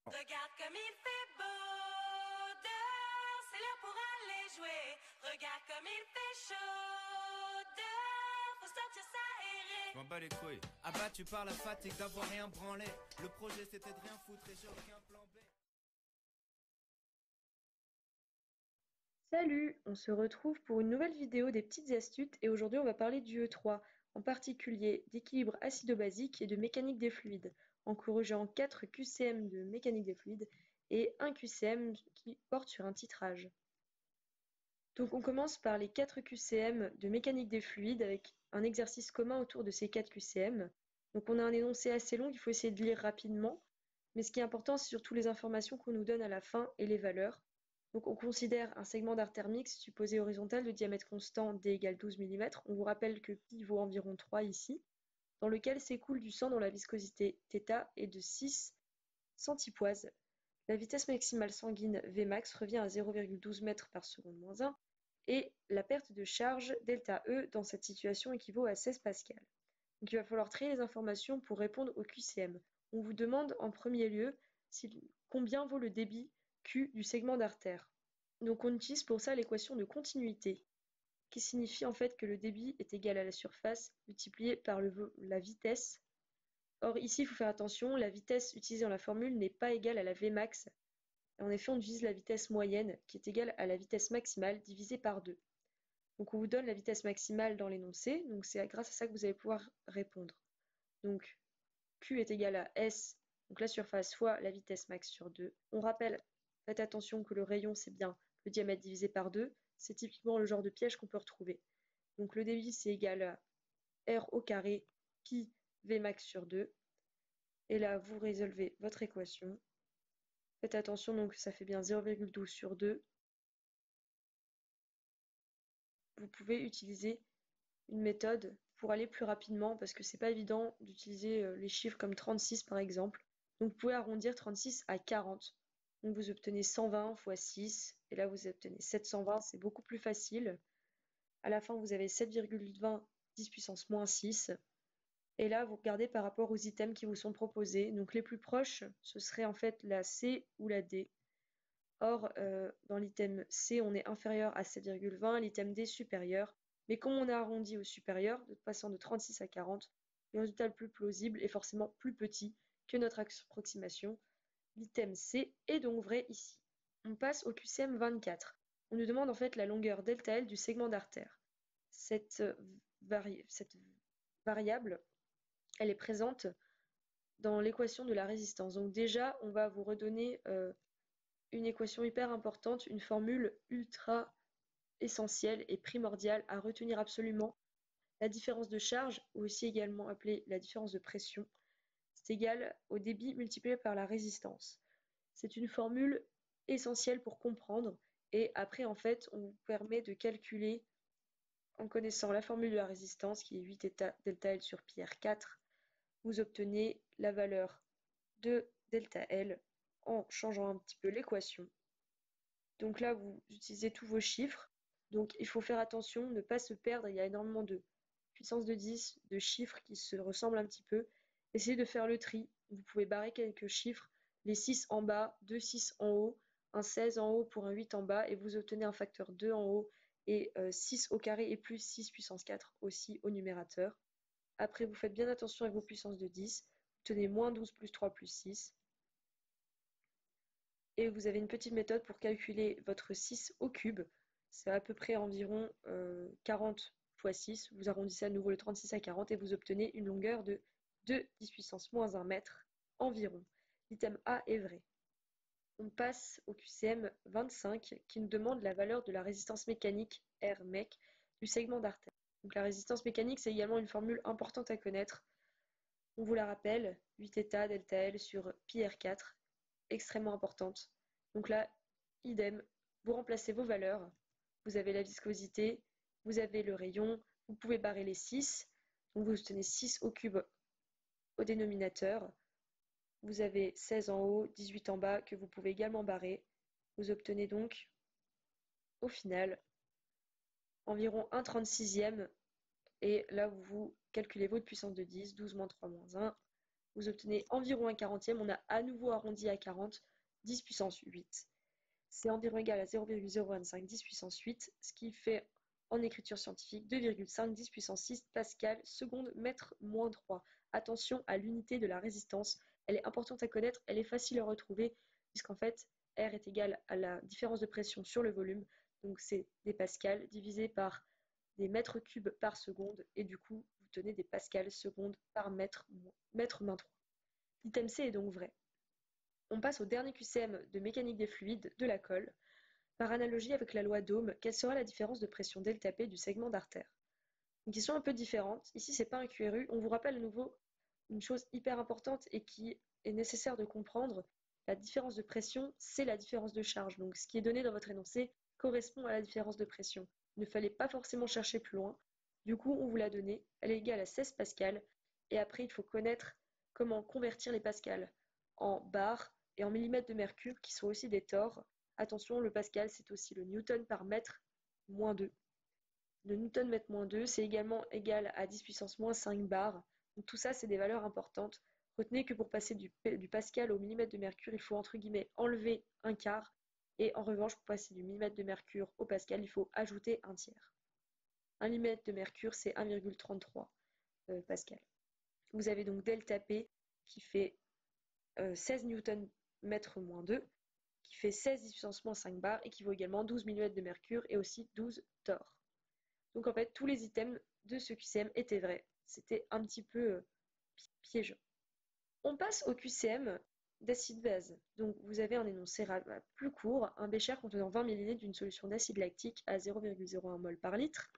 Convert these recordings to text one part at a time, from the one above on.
Regarde comme il fait beau dehors, c'est l'heure pour aller jouer. Regarde comme il fait chaud dehors, faut sortir s'aérer. Je m'en bats les couilles. Abattu par la fatigue d'avoir rien branlé. Le projet c'était de rien foutre et j'ai aucun plan B. Salut, on se retrouve pour une nouvelle vidéo des petites astuces et aujourd'hui on va parler du E3, en particulier d'équilibre acido-basique et de mécanique des fluides, en corrigeant 4 QCM de mécanique des fluides et un QCM qui porte sur un titrage. Donc on commence par les 4 QCM de mécanique des fluides avec un exercice commun autour de ces 4 QCM. Donc on a un énoncé assez long, il faut essayer de lire rapidement, mais ce qui est important c'est surtout les informations qu'on nous donne à la fin et les valeurs. Donc on considère un segment d'artère mixte supposé horizontal de diamètre constant d égale 12 mm. On vous rappelle que pi vaut environ 3 ici, dans lequel s'écoule du sang dont la viscosité θ est de 6 centipoises. La vitesse maximale sanguine Vmax revient à 0,12 m par seconde moins 1 et la perte de charge ΔE dans cette situation équivaut à 16 pascal. Donc il va falloir trier les informations pour répondre au QCM. On vous demande en premier lieu combien vaut le débit Q du segment d'artère. Donc on utilise pour ça l'équation de continuité, qui signifie en fait que le débit est égal à la surface multiplié par la vitesse. Or ici il faut faire attention, la vitesse utilisée dans la formule n'est pas égale à la Vmax. En effet, on utilise la vitesse moyenne qui est égale à la vitesse maximale divisée par 2. Donc on vous donne la vitesse maximale dans l'énoncé, donc c'est grâce à ça que vous allez pouvoir répondre. Donc Q est égal à S, donc la surface fois la vitesse max sur 2. On rappelle, faites attention que le rayon c'est bien le diamètre divisé par 2, c'est typiquement le genre de piège qu'on peut retrouver. Donc le débit c'est égal à R au carré pi V max sur 2. Et là vous résolvez votre équation. Faites attention donc ça fait bien 0,12 sur 2. Vous pouvez utiliser une méthode pour aller plus rapidement parce que c'est pas évident d'utiliser les chiffres comme 36 par exemple. Donc vous pouvez arrondir 36 à 40. Donc vous obtenez 120 fois 6 et là vous obtenez 720, c'est beaucoup plus facile. À la fin vous avez 7,20 10 puissance moins 6. Et là vous regardez par rapport aux items qui vous sont proposés. Donc les plus proches ce serait en fait la C ou la D. Or, dans l'item C, on est inférieur à 7,20, l'item D supérieur. Mais comme on a arrondi au supérieur, passant de 36 à 40, le résultat le plus plausible est forcément plus petit que notre approximation. L'item C est donc vrai ici. On passe au QCM 24. On nous demande en fait la longueur ΔL du segment d'artère. Cette variable, elle est présente dans l'équation de la résistance. Donc déjà, on va vous redonner une équation hyper importante, une formule ultra essentielle et primordiale à retenir absolument. La différence de charge, ou aussi également appelée la différence de pression, c'est égal au débit multiplié par la résistance. C'est une formule essentielle pour comprendre et après en fait on vous permet de calculer en connaissant la formule de la résistance qui est 8 ΔL sur pi R4, vous obtenez la valeur de ΔL en changeant un petit peu l'équation. Donc là, vous utilisez tous vos chiffres. Donc il faut faire attention, ne pas se perdre. Il y a énormément de puissance de 10, de chiffres qui se ressemblent un petit peu. Essayez de faire le tri. Vous pouvez barrer quelques chiffres. Les 6 en bas, 2 6 en haut, un 16 en haut pour un 8 en bas. Et vous obtenez un facteur 2 en haut et 6 au carré et plus 6 puissance 4 aussi au numérateur. Après, vous faites bien attention avec vos puissances de 10. Vous tenez moins 12 plus 3 plus 6. Et vous avez une petite méthode pour calculer votre 6 au cube. C'est à peu près environ 40 fois 6. Vous arrondissez à nouveau le 36 à 40 et vous obtenez une longueur de 2 10 puissance moins 1 mètre environ. L'item A est vrai. On passe au QCM 25 qui nous demande la valeur de la résistance mécanique Rmec du segment d'artère. Donc la résistance mécanique, c'est également une formule importante à connaître. On vous la rappelle, 8 θ ΔL sur pi R4, extrêmement importante. Donc là, idem, vous remplacez vos valeurs. Vous avez la viscosité, vous avez le rayon, vous pouvez barrer les 6. Donc vous obtenez 6 au cube au dénominateur. Vous avez 16 en haut, 18 en bas que vous pouvez également barrer. Vous obtenez donc, au final, environ 1 36e. Et là, vous calculez votre puissance de 10, 12 moins 3 moins 1. vous obtenez environ un 40e. On a à nouveau arrondi à 40, 10 puissance 8. C'est environ égal à 0,025 10 puissance 8, ce qui fait en écriture scientifique 2,5 10 puissance 6 pascal seconde mètre moins 3. Attention à l'unité de la résistance, elle est importante à connaître, elle est facile à retrouver, puisqu'en fait R est égal à la différence de pression sur le volume, donc c'est des pascals divisé par des mètres cubes par seconde, et du coup vous tenez des pascals seconde par mètre moins 3. L'item C est donc vrai. On passe au dernier QCM de mécanique des fluides de la colle. Par analogie avec la loi d'Ohm, quelle sera la différence de pression ΔP du segment d'artère? Une question un peu différente. Ici, c'est pas un QRU. On vous rappelle à nouveau une chose hyper importante et qui est nécessaire de comprendre. La différence de pression, c'est la différence de charge. Donc, ce qui est donné dans votre énoncé correspond à la différence de pression. Il ne fallait pas forcément chercher plus loin. Du coup, on vous l'a donnée. Elle est égale à 16 pascal. Et après, il faut connaître comment convertir les pascals en bars et en millimètres de mercure, qui sont aussi des torts. Attention, le pascal, c'est aussi le newton par mètre moins 2. Le newton mètre moins 2, c'est également égal à 10 puissance moins 5 bars. Donc tout ça, c'est des valeurs importantes. Retenez que pour passer du pascal au millimètre de mercure, il faut entre guillemets enlever un quart. Et en revanche, pour passer du millimètre de mercure au pascal, il faut ajouter un tiers. Un millimètre de mercure, c'est 1,33 pascal. Vous avez donc delta P qui fait 16 newton mètre moins 2, qui fait 16 10 puissance moins 5 bars et qui vaut également 12 mm de mercure et aussi 12 torts. Donc en fait, tous les items de ce QCM étaient vrais. C'était un petit peu piégeant. On passe au QCM d'acide base. Donc vous avez un énoncé plus court, un bécher contenant 20 ml d'une solution d'acide lactique à 0,01 mol par litre.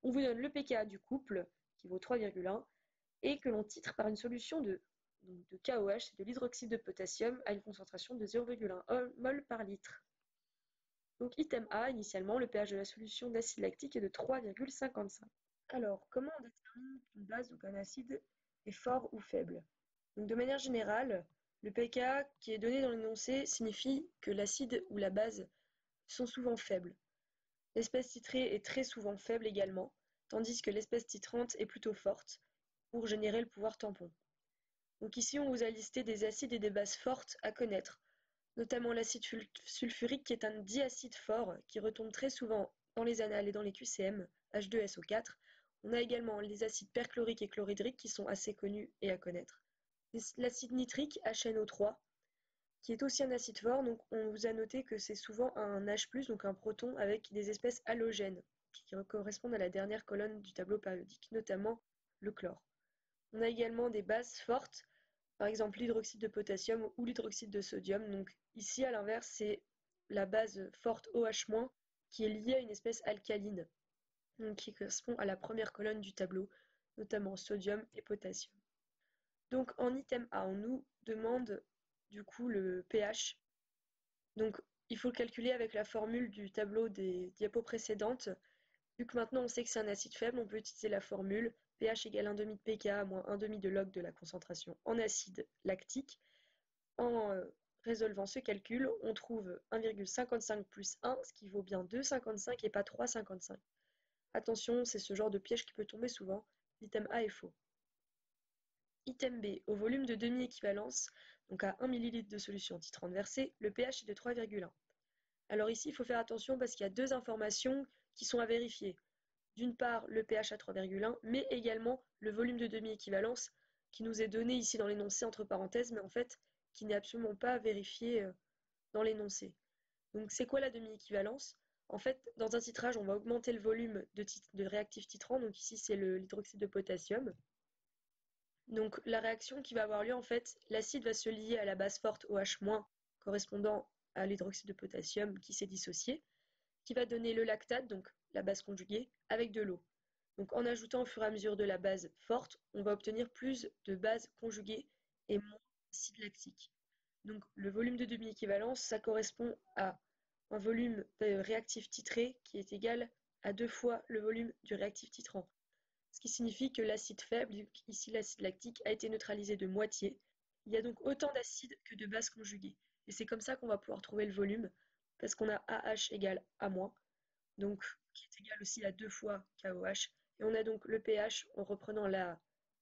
On vous donne le pKa du couple, qui vaut 3,1, et que l'on titre par une solution de KOH, c'est de l'hydroxyde de potassium, à une concentration de 0,1 mol par litre. Donc item A, initialement, le pH de la solution d'acide lactique est de 3,55. Alors, comment on détermine qu'une base ou qu'un acide est fort ou faible? Donc de manière générale, le pKa qui est donné dans l'énoncé signifie que l'acide ou la base sont souvent faibles. L'espèce titrée est très souvent faible également, tandis que l'espèce titrante est plutôt forte pour générer le pouvoir tampon. Donc ici, on vous a listé des acides et des bases fortes à connaître, notamment l'acide sulfurique qui est un diacide fort qui retombe très souvent dans les annales et dans les QCM, H2SO4. On a également les acides perchloriques et chlorhydriques qui sont assez connus et à connaître. L'acide nitrique, HNO3, qui est aussi un acide fort, donc on vous a noté que c'est souvent un H+, donc un proton avec des espèces halogènes, qui correspondent à la dernière colonne du tableau périodique, notamment le chlore. On a également des bases fortes, par exemple l'hydroxyde de potassium ou l'hydroxyde de sodium. Donc ici, à l'inverse, c'est la base forte OH- qui est liée à une espèce alcaline, donc qui correspond à la première colonne du tableau, notamment sodium et potassium. Donc en item A, on nous demande du coup le pH. Donc il faut le calculer avec la formule du tableau des diapos précédentes. Vu que maintenant on sait que c'est un acide faible, on peut utiliser la formule pH égale 1,5 de pKa moins 1,5 de log de la concentration en acide lactique. En résolvant ce calcul, on trouve 1,55 plus 1, ce qui vaut bien 2,55 et pas 3,55. Attention, c'est ce genre de piège qui peut tomber souvent. L'item A est faux. Item B, au volume de demi-équivalence, donc à 1 ml de solution titrante versée, le pH est de 3,1. Alors ici, il faut faire attention parce qu'il y a deux informations qui sont à vérifier. D'une part, le pH à 3,1, mais également le volume de demi-équivalence qui nous est donné ici dans l'énoncé entre parenthèses, mais en fait, qui n'est absolument pas vérifié dans l'énoncé. Donc c'est quoi la demi-équivalence? En fait, dans un titrage, on va augmenter le volume de réactif titrant, donc ici c'est l'hydroxyde de potassium. Donc la réaction qui va avoir lieu, en fait, l'acide va se lier à la base forte OH- correspondant à l'hydroxyde de potassium qui s'est dissocié, qui va donner le lactate, donc la base conjuguée, avec de l'eau. Donc en ajoutant au fur et à mesure de la base forte, on va obtenir plus de bases conjuguées et moins d'acide lactique. Donc le volume de demi-équivalence, ça correspond à un volume réactif titré qui est égal à 2 fois le volume du réactif titrant. Ce qui signifie que l'acide faible, ici l'acide lactique, a été neutralisé de moitié. Il y a donc autant d'acide que de bases conjuguées. Et c'est comme ça qu'on va pouvoir trouver le volume, parce qu'on a AH égale A-, donc qui est égal aussi à 2 fois KOH. Et on a donc le pH en reprenant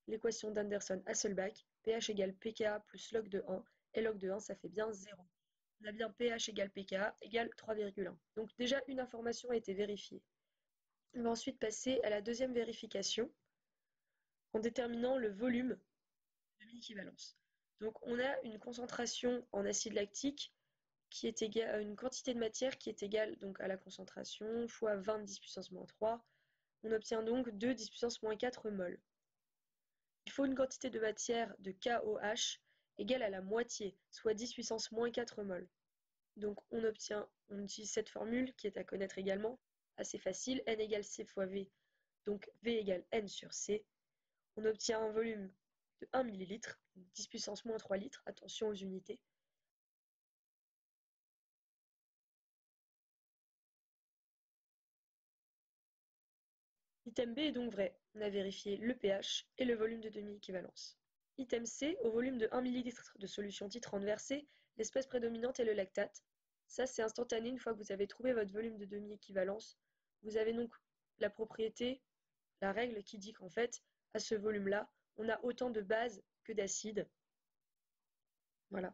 l'équation d'Anderson-Hasselbalch pH égale pKa plus log de 1, et log de 1 ça fait bien 0. On a bien pH égale pKa égale 3,1. Donc déjà une information a été vérifiée. On va ensuite passer à la deuxième vérification en déterminant le volume de demi-équivalence. Donc on a une concentration en acide lactique qui est égale à une quantité de matière qui est égale donc à la concentration fois 20 10 puissance moins 3. On obtient donc 2 10 puissance moins 4 mol. Il faut une quantité de matière de KOH égale à la moitié, soit 10 puissance moins 4 mol. Donc on utilise cette formule qui est à connaître également, assez facile, N égale C fois V, donc V égale N sur C. On obtient un volume de 1 ml, 10 puissance moins 3 litres, attention aux unités. Item B est donc vrai, on a vérifié le pH et le volume de demi-équivalence. Item C, au volume de 1 ml de solution titrante renversée, l'espèce prédominante est le lactate. Ça c'est instantané une fois que vous avez trouvé votre volume de demi-équivalence. Vous avez donc la propriété, la règle qui dit qu'en fait, à ce volume-là, on a autant de base que d'acide. Voilà,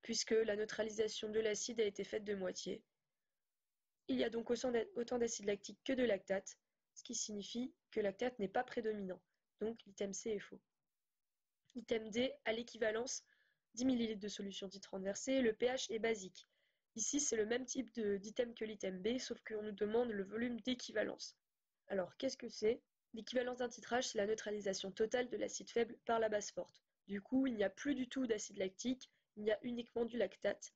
puisque la neutralisation de l'acide a été faite de moitié. Il y a donc autant d'acide lactique que de lactate, ce qui signifie que lactate n'est pas prédominant. Donc l'item C est faux. Item D, à l'équivalence 10 ml de solution titrante renversée, le pH est basique. Ici, c'est le même type d'item que l'item B, sauf qu'on nous demande le volume d'équivalence. Alors, qu'est-ce que c'est? L'équivalence d'un titrage, c'est la neutralisation totale de l'acide faible par la base forte. Du coup, il n'y a plus du tout d'acide lactique, il y a uniquement du lactate,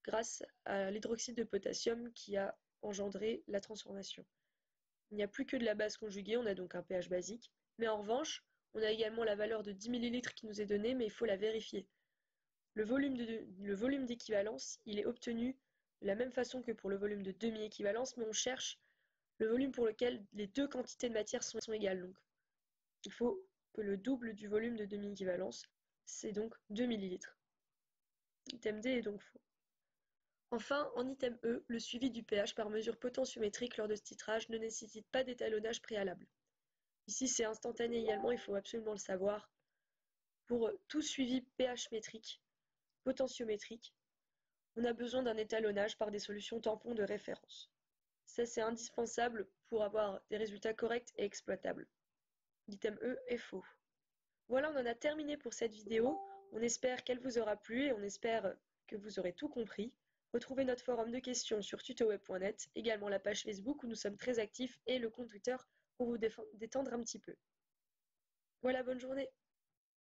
grâce à l'hydroxyde de potassium qui a engendré la transformation. Il n'y a plus que de la base conjuguée, on a donc un pH basique, mais en revanche, on a également la valeur de 10 ml qui nous est donnée, mais il faut la vérifier. Le volume d'équivalence, il est obtenu de la même façon que pour le volume de demi-équivalence, mais on cherche le volume pour lequel les deux quantités de matière sont égales. Donc, il faut que le double du volume de demi-équivalence, c'est donc 2 ml. Item D est donc faux. Enfin, en item E, le suivi du pH par mesure potentiométrique lors de ce titrage ne nécessite pas d'étalonnage préalable. Ici, c'est instantané également, il faut absolument le savoir. Pour tout suivi pH métrique, potentiométrique, on a besoin d'un étalonnage par des solutions tampons de référence. Ça, c'est indispensable pour avoir des résultats corrects et exploitables. L'item E est faux. Voilà, on en a terminé pour cette vidéo. On espère qu'elle vous aura plu et on espère que vous aurez tout compris. Retrouvez notre forum de questions sur tutoweb.net, également la page Facebook où nous sommes très actifs et le compte Twitter pour vous détendre un petit peu. Voilà, bonne journée.